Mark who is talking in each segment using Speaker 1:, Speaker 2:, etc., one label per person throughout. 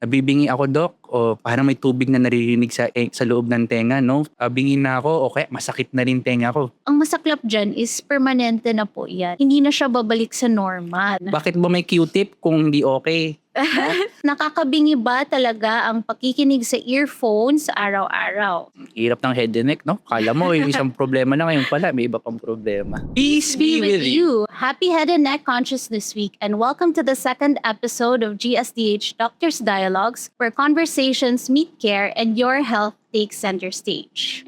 Speaker 1: nabibingi ako, Doc, o parang may tubig na naririnig sa loob ng tenga, no? Bingi na ako o kaya masakit na rin tenga ko.
Speaker 2: Ang masaklap dyan is permanente na po yan. Hindi na siya babalik sa normal.
Speaker 1: Bakit ba may Q-tip kung hindi okay?
Speaker 2: Nakakabingi ba talaga ang pakikinig sa earphones araw-araw?
Speaker 1: Hirap ng head and neck, no? Kala mo yung isang problema na ngayon pala, may iba pang problema. Peace be with you!
Speaker 2: Happy Head and Neck Consciousness Week and welcome to the second episode of GSDH Doctors Dialogues, where conversations meet care and your health takes center stage.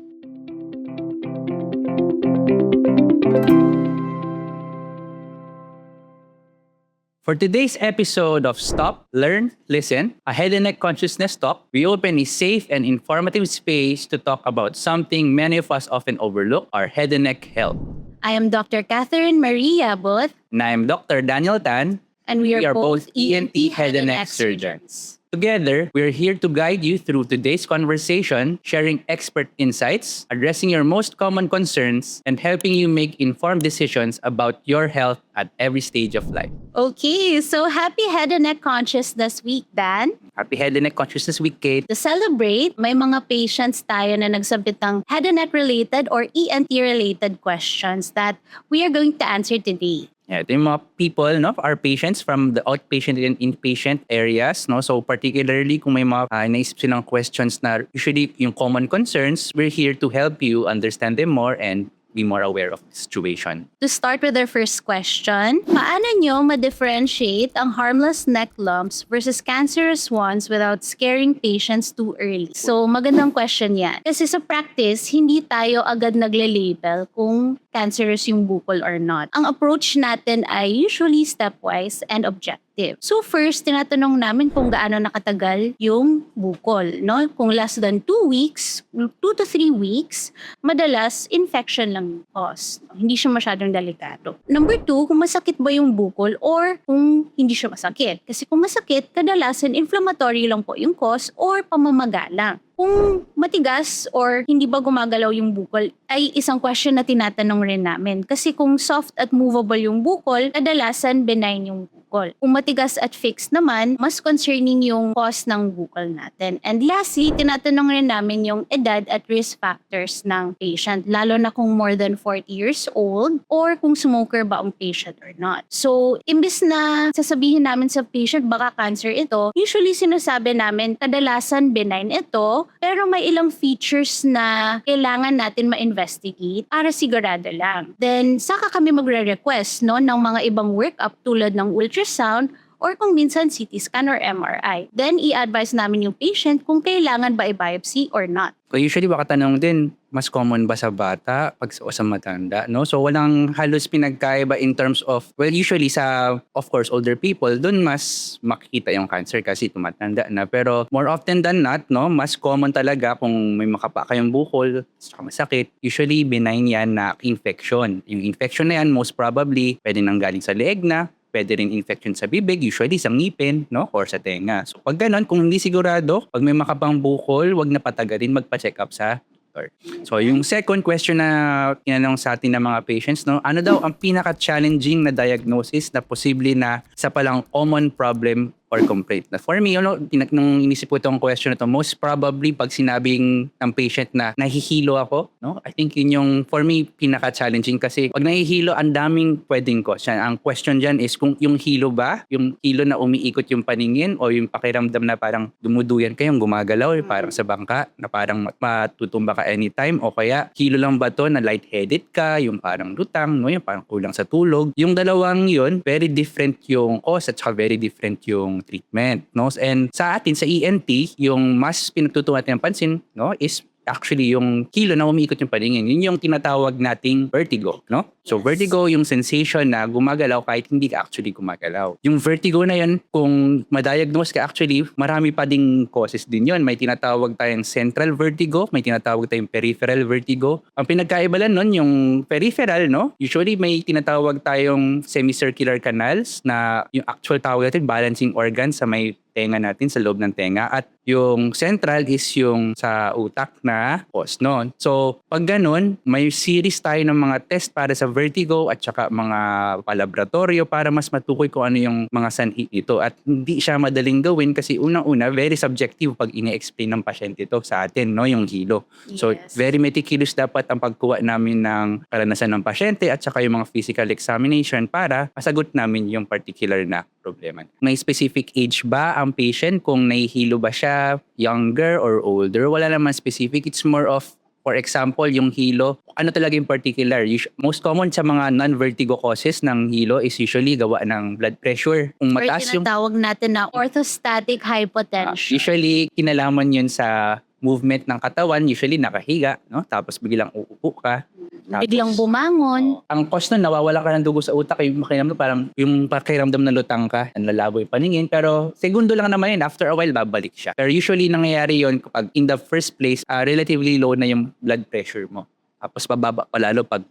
Speaker 1: For today's episode of Stop, Learn, Listen, a Head and Neck Consciousness Talk, we open a safe and informative space to talk about something many of us often overlook, our head and neck health.
Speaker 2: I am Dr. Catherine Maria Booth.
Speaker 1: And I am Dr. Daniel Tan.
Speaker 2: And we are both
Speaker 1: ENT head and neck surgeons. Together, we're here to guide you through today's conversation, sharing expert insights, addressing your most common concerns, and helping you make informed decisions about your health at every stage of life.
Speaker 2: Okay, so happy Head and Neck Consciousness Week, Dan.
Speaker 1: Happy Head and Neck Consciousness Week, Kate.
Speaker 2: To celebrate, may mga patients tayo na nagsabit ng head and neck related or ENT related questions that we are going to answer today.
Speaker 1: Yeah, ito yung mga people, no, our patients from the outpatient and inpatient areas, no. So particularly kung may mga naisip silang questions na usually yung common concerns, we're here to help you understand them more and be more aware of the situation.
Speaker 2: To start with our first question, paano nyo ma-differentiate ang harmless neck lumps versus cancerous ones without scaring patients too early? So, magandang question yan. Kasi sa practice, hindi tayo agad nagle-label kung cancerous yung bukol or not. Ang approach natin ay usually stepwise and objective. So first, tinatanong namin kung gaano nakatagal yung bukol, no? Kung less than 2 weeks, 2 to 3 weeks, madalas infection lang yung cause. Hindi siya masyadong delikado. Number 2, kung masakit ba yung bukol or kung hindi siya masakit. Kasi kung masakit, kadalasan inflammatory lang po yung cause or pamamaga lang. Kung matigas or hindi ba gumagalaw yung bukol, ay isang question na tinatanong rin namin. Kasi kung soft at movable yung bukol, kadalasan benign yung bukol. Kung matigas at fixed naman, mas concerning yung cause ng bukol natin. And lastly, tinatanong rin namin yung edad at risk factors ng patient, lalo na kung more than 40 years old or kung smoker ba ang patient or not. So, imbis na sasabihin namin sa patient baka cancer ito, usually sinasabi namin kadalasan benign ito, pero may ilang features na kailangan natin ma-investigate para sigurado lang. Then, saka kami magre-request, no, ng mga ibang workup tulad ng ultrasound or kung minsan CT scan or MRI. Then, i-advise namin yung patient kung kailangan ba i-biopsy or not.
Speaker 1: So usually baka tanong din, mas common ba sa bata o sa matanda, no? So walang halos pinagkaiba in terms of, well, usually sa, of course, older people, dun mas makikita yung cancer kasi tumatanda na. Pero more often than not, no, mas common talaga kung may makapaka yung bukol, saka masakit, usually benign yan na infection. Yung infection na yan, most probably, pwede nang galing sa leeg na, pwede rin infection sa bibig, usually sa ngipin, no, or sa tenga. So pag ganon, kung hindi sigurado, pag may makapang bukol, wag na patagalin, magpa-check up sa doctor. So yung second question na tinanong sa atin ng mga patients, no, ano daw ang pinaka-challenging na diagnosis na posible na sa palang common problem or complaint? Na for me, nung inisip ko itong question na to, most probably pag sinabing ng patient na nahihilo ako, no? I think yun yung, for me, pinaka-challenging kasi pag nahihilo, ang daming pwedeng cause. Ang question dyan is kung yung hilo ba, yung hilo na umiikot yung paningin o yung pakiramdam na parang dumuduyan kayong gumagalaw, parang sa bangka, na parang matutumba ka anytime, o kaya hilo lang ba to na lightheaded ka, yung parang lutang, no? Yung parang kulang sa tulog. Yung dalawang yun, very different yung cause at saka very different yung treatment, no? And sa atin, sa ENT, yung mas pinagtutunan natin ng pansin, no, is actually yung hilo na umiikot yung paningin. Yun yung tinatawag nating vertigo, no? So vertigo, yung sensation na gumagalaw kahit hindi ka actually gumagalaw. Yung vertigo na yun, kung ma-diagnose ka actually, marami pa ding causes din yun. May tinatawag tayong central vertigo, may tinatawag tayong peripheral vertigo. Ang pinagkaiba lang nun, yung peripheral, no? Usually may tinatawag tayong semicircular canals na yung actual tawag natin, balancing organ sa may tenga natin, sa loob ng tenga. At yung central is yung sa utak na cause nun. So, pag ganun, may series tayo ng mga test para sa vertigo at saka mga palaboratorio para mas matukoy kung ano yung mga sanhi ito. At hindi siya madaling gawin kasi unang-una, very subjective pag ini-explain ng pasyente ito sa atin, no, yung hilo. So,
Speaker 2: Yes.
Speaker 1: very meticulous dapat ang pagkuha namin ng karanasan ng pasyente at saka yung mga physical examination para masagot namin yung particular na problema. May specific age ba ang patient? Kung nahihilo ba siya, younger or older? Wala naman specific. It's more of, for example, yung hilo, ano talaga yung particular? Most common sa mga non-vertigo causes ng hilo is usually gawa ng blood pressure. Kung
Speaker 2: Or
Speaker 1: mataas yung
Speaker 2: tinatawag natin na orthostatic hypotension.
Speaker 1: usually, kinalaman yun sa movement ng katawan. Usually, nakahiga, no? Tapos biglang uupo ka. Tapos,
Speaker 2: Biglang bumangon.
Speaker 1: ang cause nun, nawawala ka ng dugo sa utak. Yung pakiramdam, parang yung pakiramdam na lutang ka, lalabo yung paningin. Pero segundo lang naman yun. After a while, babalik siya. Pero usually, nangyayari yun kapag in the first place, relatively low na yung blood pressure mo. Tapos bababa pa lalo pag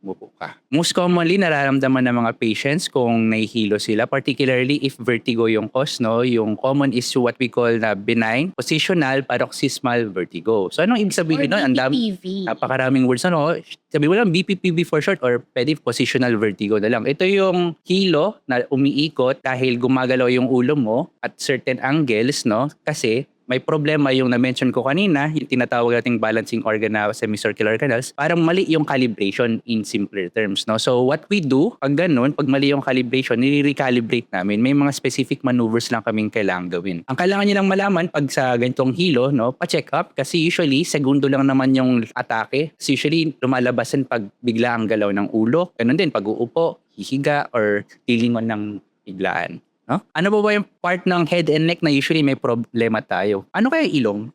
Speaker 1: umupo ka. Most commonly, nararamdaman ng mga patients kung nahihilo sila, particularly if vertigo yung cause, no? Yung common is what we call na benign positional paroxysmal vertigo. So, anong ibig
Speaker 2: Or
Speaker 1: sabihin nun? Ang dami,
Speaker 2: BPPV.
Speaker 1: napakaraming words, ano? Sabi mo lang, BPPV for short or pwede positional vertigo na lang. Ito yung hilo na umiikot dahil gumagalaw yung ulo mo at certain angles, no? Kasi may problema yung na-mention ko kanina, yung tinatawag nating balancing organ na semicircular canals, parang mali yung calibration in simpler terms, no? So what we do, pag ganun, pag mali yung calibration, nire-recalibrate namin. May mga specific maneuvers lang kaming kailangan gawin. Ang kailangan nyo lang malaman pag sa ganitong hilo, no, pa-check up, kasi usually, segundo lang naman yung atake. So usually, lumalabasan pag bigla ang galaw ng ulo. Ganun din, pag uupo, hihiga, or tilingon ng biglaan. No? Ano ba yung part ng head and neck na usually may problema tayo? Ano kaya ilong?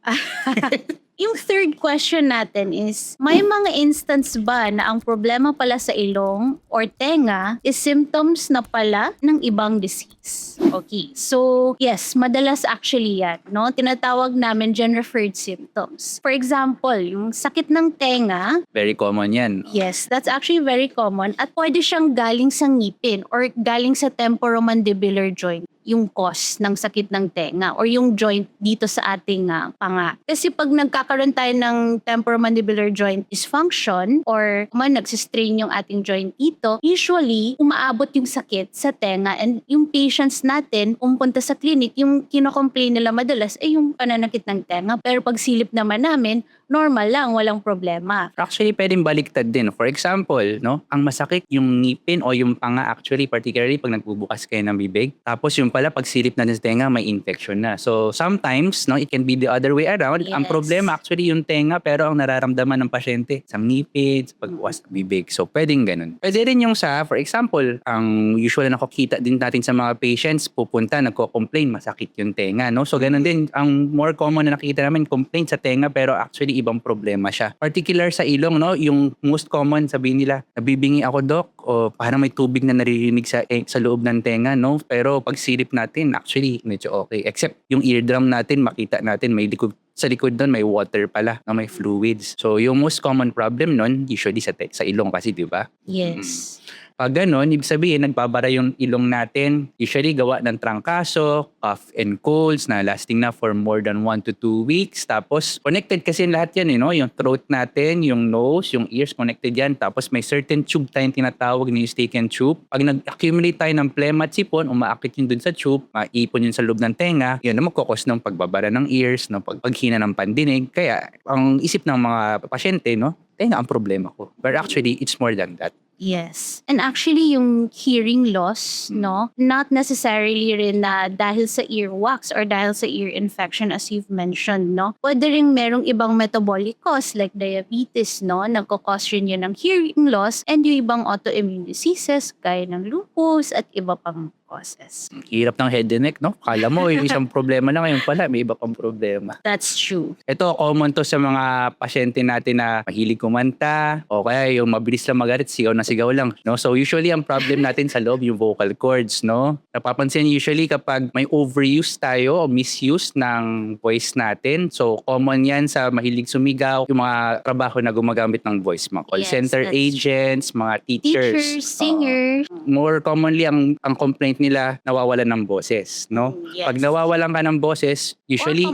Speaker 2: Yung third question natin is, may mga instance ba na ang problema pala sa ilong or tenga is symptoms na pala ng ibang disease? Okay. So, yes, madalas actually yan, no? Tinatawag namin dyan-referred symptoms. For example, yung sakit ng tenga,
Speaker 1: Very common yan.
Speaker 2: yes, that's actually very common at pwede siyang galing sa ngipin or galing sa temporomandibular joint, yung cause ng sakit ng tenga or yung joint dito sa ating panga. Kasi pag nagkakaroon tayo ng temporomandibular joint dysfunction or nagsistrain yung ating joint dito, usually umaabot yung sakit sa tenga and yung patients natin pumunta sa clinic, yung kinocomplain nila madalas ay yung pananakit ng tenga. Pero pag silip naman namin, normal lang, walang problema.
Speaker 1: Actually, pwedeng baliktad din. For example, no, ang masakit yung ngipin o yung panga actually, particularly pag nagbubukas kayo ng bibig. Tapos yung pala, pag silip na sa tenga, may infection na. So, sometimes, no, it can be the other way around. Ang
Speaker 2: Yes.
Speaker 1: problema actually yung tenga, pero ang nararamdaman ng pasyente sa ngipin, sa pagbukas ng bibig. So, pwedeng ganun. Pwede rin yung sa, for example, ang usual na nakikita din natin sa mga patients, pupunta, nagko-complain, masakit yung tenga, no? So, ganun din. Ang more common na nakikita namin, complaint sa tenga, pero actually ibang problema siya. Particular sa ilong, no, yung most common, sabihin nila, nabibingi ako, doc, o parang may tubig na naririnig sa loob ng tenga, no? Pero pag silip natin, actually, medyo okay. Except yung eardrum natin, makita natin, may likod, sa likod doon may water pala, na may fluids. So, yung most common problem nun, usually sa ilong kasi, di ba?
Speaker 2: Yes.
Speaker 1: Pag gano'n, ibig sabihin, nagbabara yung ilong natin. Usually, gawa ng trangkaso, cough and colds na lasting na for more than 1 to 2 weeks. Tapos, connected kasi lahat yan, yung throat natin, yung nose, yung ears, connected yan. Tapos, may certain tube tayong tinatawag na Eustachian tube. Pag nag-accumulate tayo ng phlegm at sipon, umaakit yun dun sa tube, maipon yun sa loob ng tenga, yun na magkakos ng pagbabara ng ears, no, paghina ng pandinig. Kaya, ang isip ng mga pasyente, no, tenga ang problema ko. But actually, it's more than that.
Speaker 2: Yes. And actually, yung hearing loss, no, not necessarily rin na dahil sa earwax or dahil sa ear infection as you've mentioned, no. Pwede rin merong ibang metabolic cause like diabetes, no, nagkakause rin yun ng hearing loss and yung ibang autoimmune diseases gaya ng lupus at iba pang causes.
Speaker 1: Hirap ng head and neck, no? Kala mo, yung isang problema lang, ngayon pala, may iba pang problema.
Speaker 2: That's true.
Speaker 1: Ito, common to sa mga pasyente natin na mahilig kumanta o kaya yung mabilis lang magalit, sigaw na sigaw lang, no? So, usually, ang problem natin sa loob, yung vocal cords, no? Napapansin usually kapag may overuse tayo o misuse ng voice natin. So, common yan sa mahilig sumigaw, yung mga trabaho na gumagamit ng voice, mga call
Speaker 2: Yes,
Speaker 1: center
Speaker 2: that's
Speaker 1: agents, mga teachers.
Speaker 2: Teachers, singers.
Speaker 1: More commonly, ang complaint nila nawawalan ng boses, no?
Speaker 2: Yes.
Speaker 1: Pag nawawalan ka ng boses, usually
Speaker 2: Or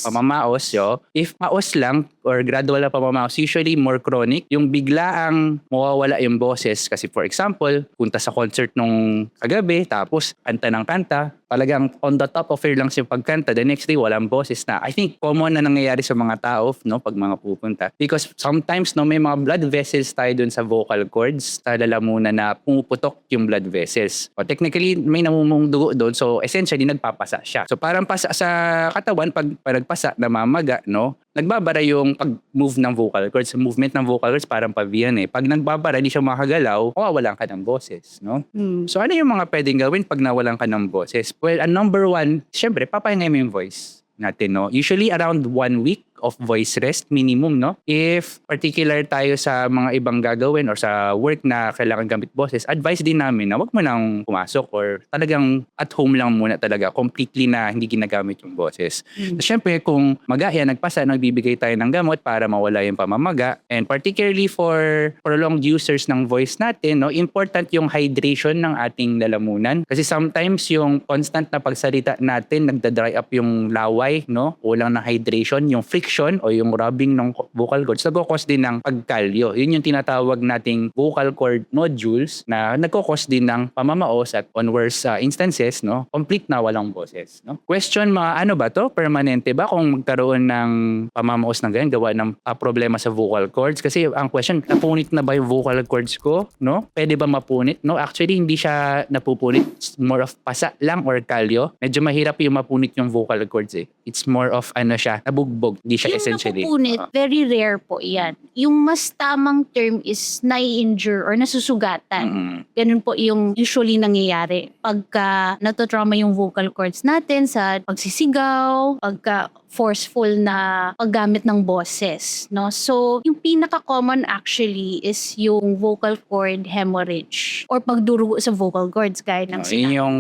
Speaker 2: pamamaos.
Speaker 1: If maos lang or gradual na pamamaos, usually more chronic. Yung biglaang mawawala yung boses kasi for example, punta sa concert nung kagabi tapos kanta ng kanta, talagang on the top of your lungs yung pagkanta, the next day walang boses na. I think common na nangyayari sa mga tao, no, pag mga pupunta. Because sometimes, no, may mga blood vessels tayo dun sa vocal cords, sa lalamunan na pumuputok yung blood vessels. O technically, may namumong dugo doon, so essentially nagpapasa siya. So parang pasa sa katawan, pag nagpasa, namamaga, no, nagbabara yung pag-move ng vocal cords. Sa movement ng vocal cords parang pavian eh. Pag nagbabara, hindi siya makagalaw, mawawalan ka ng boses, no? So ano yung mga pwedeng gawin pag nawalan ka ng boses? Well, number one, syempre, papahingay mo yung voice natin, no? Usually around 1 week of voice rest minimum, no? If particular tayo sa mga ibang gagawin or sa work na kailangan gamit boses, advice din namin na wag mo nang pumasok or talagang at home lang muna talaga, completely na hindi ginagamit yung boses. So, syempre, kung magaya, nagpasa, nagbibigay tayo ng gamot para mawala yung pamamaga. And particularly for prolonged users ng voice natin, no, important yung hydration ng ating lalamunan. Kasi sometimes yung constant na pagsalita natin, nagda-dry up yung laway, no? Kulang ng hydration, yung friction o yung rubbing ng vocal cords, nagkukos din ng pagkalyo. Yun yung tinatawag nating vocal cord nodules na nagkukos din ng pamamaos at on worse instances, no, complete na walang boses, no? Question, mga ano ba to? Permanente ba kung magkaroon ng pamamaos na ganyan, gawa ng problema sa vocal cords? Kasi ang question, napunit na ba yung vocal cords ko, no? Pwede ba mapunit? No, actually hindi siya napupunit. It's more of pasa lang or kalyo. Medyo mahirap yung mapunit yung vocal cords eh. It's more of ano siya, nabugbog. Hindi siya
Speaker 2: Yung
Speaker 1: essentially.
Speaker 2: napupunit, very rare po yan. Yung mas tamang term is nai-injure or nasusugatan. Ganun po yung usually nangyayari. Pagka natotrauma yung vocal cords natin sa pagsisigaw, pagka forceful na paggamit ng boses, no? So, yung pinaka-common actually is yung vocal cord hemorrhage or pagdurugo sa vocal cords gaya ng
Speaker 1: Yun yung,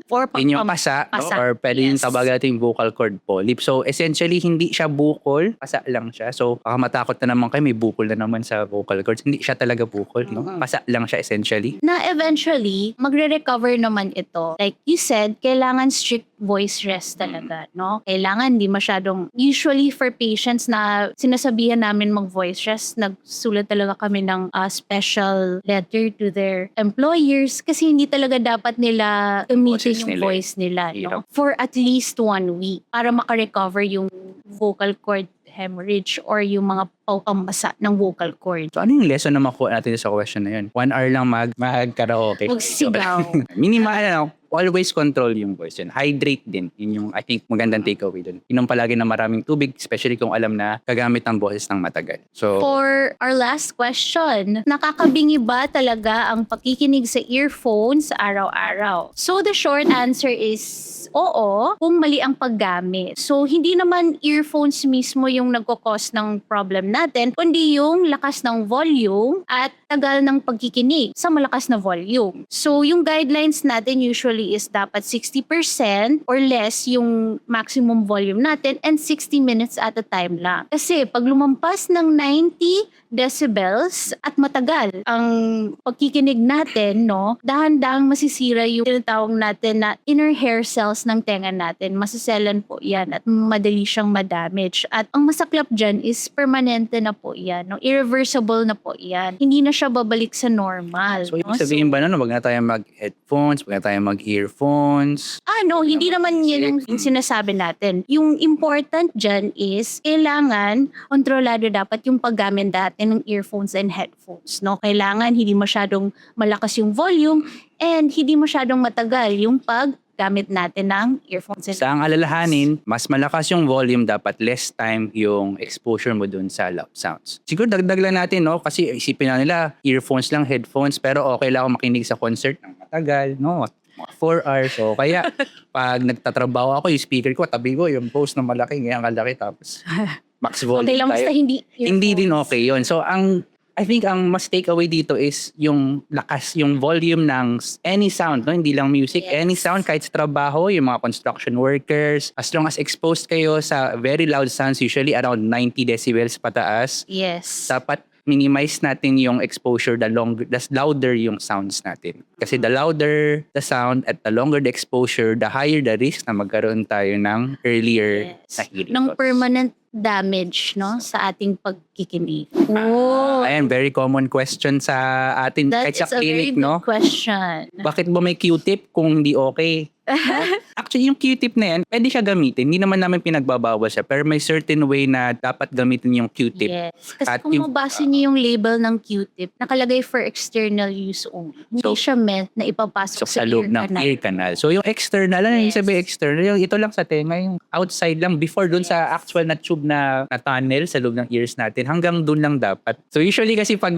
Speaker 2: or
Speaker 1: yun yung pasa, no?
Speaker 2: pasa,
Speaker 1: Or pwede yung
Speaker 2: yes.
Speaker 1: tawag natin vocal cord polyp. So, essentially, hindi siya bukol, pasa lang siya. So, baka matakot na naman kayo, may bukol na naman sa vocal cords. Hindi siya talaga bukol, no? Pasa lang siya essentially.
Speaker 2: Na eventually, magre-recover naman ito. Like you said, kailangan strict voice rest talaga, no? Kailangan di masyadong, usually for patients na sinasabihan namin mag-voice rest, nagsulat talaga kami ng special letter to their employers kasi hindi talaga dapat nila gamitin
Speaker 1: Boses
Speaker 2: yung
Speaker 1: nila.
Speaker 2: voice nila, no?
Speaker 1: Hirap.
Speaker 2: For at least 1 week para makarecover yung vocal cord hemorrhage or yung mga pambasa ng vocal cord.
Speaker 1: So, ano yung lesson na makuha natin sa question na yun? 1 hour lang mag-karaoke.
Speaker 2: Magsigaw.
Speaker 1: Minimal, ano, always control yung voice yun. Hydrate din. Yun yung, I think, magandang takeaway dun. Inom palagi ng maraming tubig, especially kung alam na gagamit ng boses ng matagal. So,
Speaker 2: For our last question, nakakabingi ba talaga ang pakikinig sa earphones araw-araw? So the short answer is oo, kung mali ang paggamit. So hindi naman earphones mismo yung nagkakos ng problem natin, kundi yung lakas ng volume at tagal ng pagkikinig sa malakas na volume. So yung guidelines natin usually is dapat 60% or less yung maximum volume natin and 60 minutes at a time lang. Kasi pag lumampas ng 90 decibels at matagal ang pagkikinig natin, no, dahan-dahang masisira yung tinatawag natin na inner hair cells ng tenga natin. Masaselan po yan at madali siyang madamage. At ang masaklap dyan is permanente na po yan, no? Irreversible na po yan. Hindi na siya babalik sa normal.
Speaker 1: so ibig sabihin ba na, wag na tayo mag-headphones, wag na tayo mag-earphones.
Speaker 2: No, hindi naman yun yung sinasabi natin. Yung important dyan is, kailangan, kontrolado dapat yung paggamit natin ng earphones and headphones. No? Kailangan hindi masyadong malakas yung volume and hindi masyadong matagal yung paggamit natin ng earphones and
Speaker 1: Sa ang alalahanin, mas malakas yung volume, dapat less time yung exposure mo dun sa loud sounds. Siguro dagdag lang natin, no? Kasi isipin na nila, earphones lang, headphones, pero okay lang ako makinig sa concert ng matagal, no? 4 hours. So, kaya pag nagtatrabaho ako, yung speaker ko, tabi ko, yung post na malaki, ngayon kalaki, tapos max volume
Speaker 2: okay lang
Speaker 1: tayo.
Speaker 2: basta hindi earphones.
Speaker 1: Hindi din okay yun. So, I think ang mas takeaway dito is yung lakas, yung volume ng any sound, no? Hindi lang music,
Speaker 2: Yes.
Speaker 1: any sound, kahit sa trabaho, yung mga construction workers, as long as exposed kayo sa very loud sounds, usually around 90 decibels pataas,
Speaker 2: Yes.
Speaker 1: dapat minimize natin yung exposure, the louder yung sounds natin. Kasi the louder the sound at the longer the exposure, the higher the risk na magkaroon tayo ng earlier na hearing
Speaker 2: Ng
Speaker 1: loss.
Speaker 2: permanent damage, no, sa ating pagkikinig. Oh,
Speaker 1: Ayan, very common question sa atin
Speaker 2: that
Speaker 1: kahit sa
Speaker 2: is a very
Speaker 1: clinic,
Speaker 2: good
Speaker 1: no?
Speaker 2: question.
Speaker 1: Bakit ba may Q-tip kung hindi okay? Actually, yung Q-tip na yan, pwede siya gamitin. Hindi naman namin pinagbabawal siya. Pero may certain way na dapat gamitin yung Q-tip.
Speaker 2: Yes. Kasi
Speaker 1: At
Speaker 2: kung
Speaker 1: yung-
Speaker 2: mabasa niyo yung label ng Q-tip, nakalagay for external use only. Hindi
Speaker 1: So,
Speaker 2: siya meant na ipapasok
Speaker 1: sa loob ng
Speaker 2: canal.
Speaker 1: ear canal. So yung external, ano yung
Speaker 2: Yes.
Speaker 1: sabi external? Yung ito lang sa tenga, yung outside lang before dun sa actual na tube na tunnel sa loob ng ears natin. Hanggang dun lang dapat. So usually kasi pag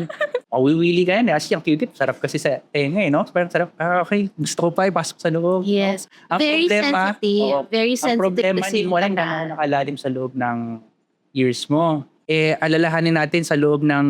Speaker 1: mawiwili ka yan, kasi yung Q-tip, sarap kasi sa tenga no? Parang sarap, okay, gusto ko pa ipasok sa loob.
Speaker 2: Yes.
Speaker 1: Ang
Speaker 2: Very
Speaker 1: problema,
Speaker 2: sensitive.
Speaker 1: oo,
Speaker 2: Very
Speaker 1: ang
Speaker 2: sensitive
Speaker 1: problema,
Speaker 2: kasi
Speaker 1: hindi
Speaker 2: yung
Speaker 1: mo alam
Speaker 2: canal.
Speaker 1: kung nakalalim sa loob ng ears mo. Alalahanin natin sa loob ng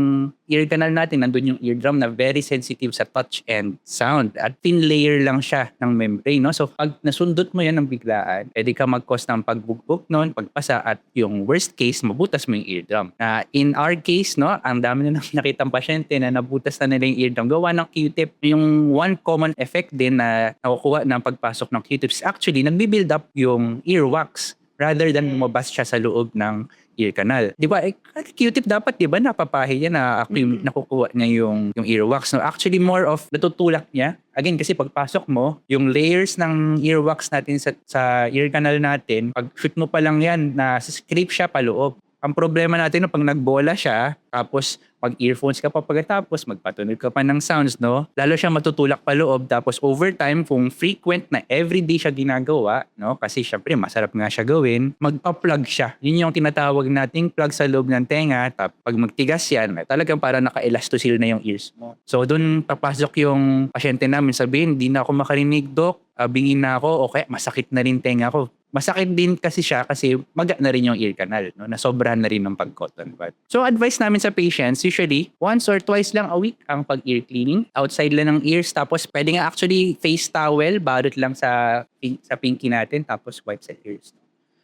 Speaker 1: ear canal natin, nandun yung eardrum na very sensitive sa touch and sound. At thin layer lang siya ng membrane. No? So pag nasundot mo yan ng biglaan, pwede ka mag-cause ng pagbugbog nun, pagpasa, at yung worst case, mabutas mo yung eardrum. In our case, no, ang dami na nakitang pasyente na nabutas na nila yung eardrum. Gawa ng Q-tip. Yung one common effect din na nakukuha ng pagpasok ng Q-tips, actually, nagbi-build up yung earwax rather than lumabas siya sa loob ng ear canal. Di ba? Q-tip dapat, di ba, napapahi niya na nakukuha niya yung earwax. No? Actually, more of natutulak niya. Again, kasi pagpasok mo, yung layers ng earwax natin sa ear canal natin, pag shoot mo pa lang yan, na scrape siya paloob. Ang problema natin, no, pag nagbola siya, tapos pag earphones ka pa pagkatapos, magpatunog ka pa ng sounds, no? Lalo siya matutulak pa loob. Tapos over time, kung frequent na everyday siya ginagawa, no? Kasi syempre, masarap nga siya gawin, magpa-plug siya. Yun yung tinatawag nating plug sa loob ng tenga. Tapos pag magtigas yan, talagang para naka-elastosil na yung ears mo. So doon papasok yung pasyente namin, sabihin, hindi na ako makarinig, Doc. Bingin na ako, okay, masakit na rin tenga ko. Masakit din kasi siya kasi maga na rin yung ear canal, no? Nasobrahan na rin ng pag-cotton bud. So advice namin sa patients, usually once or twice lang a week ang pag-ear cleaning. Outside lang ng ears, tapos pwede nga actually face towel, balot lang sa pinky natin, tapos wipe sa ears.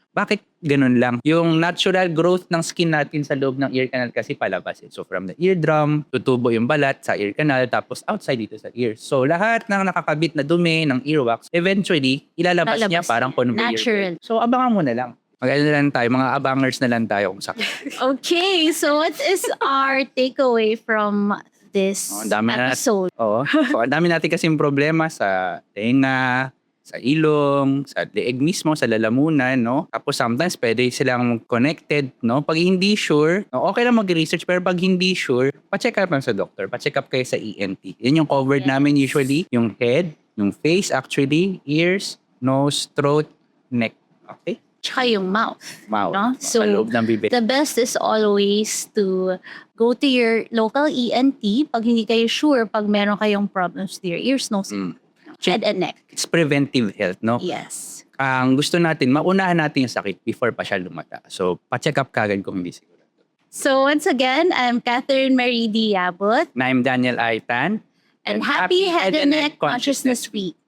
Speaker 1: Bakit ganun lang? Yung natural growth ng skin natin sa loob ng ear canal kasi palabas. So from the eardrum, tutubo yung balat sa ear canal, tapos outside dito sa ears. So lahat ng nakakabit na dumi ng earwax, eventually, ilalabas niya parang conveyor.
Speaker 2: Natural.
Speaker 1: So abangan mo na lang. Mag-ano na lang tayo, mga abangers na lang tayo kung sakit.
Speaker 2: Okay, so what is our takeaway from this
Speaker 1: Oh, ang dami na-
Speaker 2: episode?
Speaker 1: Oo. So ang dami natin kasing problema sa tenga, sa ilong, sa leeg mismo, sa lalamunan, no? Tapos sometimes pwede silang connected, no? Pag hindi sure, no, okay lang mag-research, pero pag hindi sure, pa-check up lang sa doctor, pa-check up kayo sa ENT. Yun yung covered
Speaker 2: Yes.
Speaker 1: namin usually, yung head, yung face actually, ears, nose, throat, neck. Okay?
Speaker 2: Tsaka yung mouth.
Speaker 1: Mouth.
Speaker 2: No? So,
Speaker 1: Sa loob ng bibig.
Speaker 2: The best is always to go to your local ENT pag hindi kayo sure pag meron kayong problems with your ears, nose, head, and neck.
Speaker 1: It's preventive health, no?
Speaker 2: Yes.
Speaker 1: Ang gusto natin, maunahan natin yung sakit before pa siya lumata. So, pa-check up kagad kung hindi siguro.
Speaker 2: So once again, I'm Catherine Marie Diabot,
Speaker 1: Na I'm Daniel Aitan.
Speaker 2: and happy Head and Neck Consciousness Week.